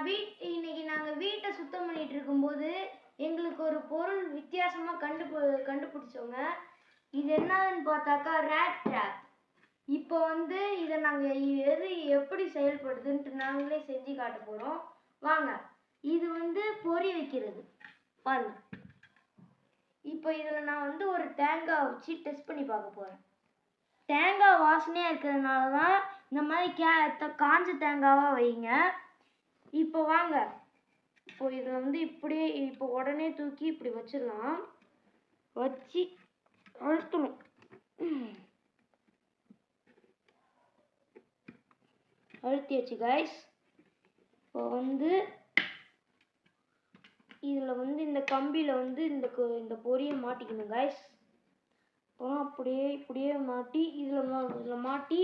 இன்னைக்கு நாங்கள் வீட்டை சுத்தம் பண்ணிட்டு இருக்கும்போது எங்களுக்கு ஒரு பொருள் வித்தியாசமாக கண்டுபிடிச்சோங்க. இது என்னன்னு பார்த்தாக்கா ரேட் ட்ராப். இப்போ இதை நாங்கள் எப்படி செயல்படுதுன்ட்டு நாங்களே செஞ்சு காட்ட போகிறோம். வாங்க. இது பொறி வைக்கிறது பாருங்க. இப்போ இதில் நான் ஒரு தேங்காய் வச்சு டெஸ்ட் பண்ணி பார்க்க போகிறேன். தேங்காய் வாசனையாக இருக்கிறதுனால தான் இந்த மாதிரி காஞ்ச தேங்காவாக வைங்க. இப்போ வாங்க. இப்போ இதில் இப்படியே இப்போ உடனே தூக்கி இப்படி வச்சிடலாம். வச்சு அழுத்தணும். அழுத்தியாச்சு கைஸ். இப்போ இதில் இந்த கம்பியில் இந்த பொரியை மாட்டிக்கணும் கைஸ். அப்புறம் இப்படியே மாட்டி இதில் மாட்டி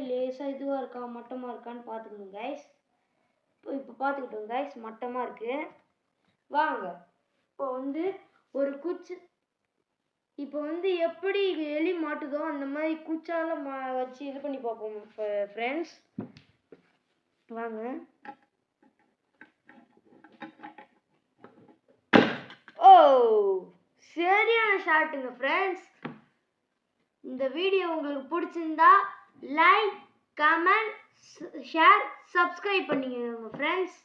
லேசாக இதுவாக இருக்கா மட்டமாக இருக்கான்னு பார்த்துக்கணும் கைஸ். இப்போ பார்த்துக்கிட்டோம் கைஸ், மட்டமாக இருக்கு. வாங்க. இப்போ ஒரு குச்சி. இப்போ எப்படி எலி மாட்டுதோ அந்த மாதிரி குச்சால வச்சு இது பண்ணி பார்ப்போம் ஃப்ரெண்ட்ஸ். வாங்க. ஓ, சரியான ஷாட்டுங்க ஃப்ரெண்ட்ஸ். இந்த வீடியோ உங்களுக்கு பிடிச்சிருந்தா லைக், கமெண்ட், ஷேர், சப்ஸ்கிரைப் பண்ணிக்கோங்க ஃப்ரெண்ட்ஸ்.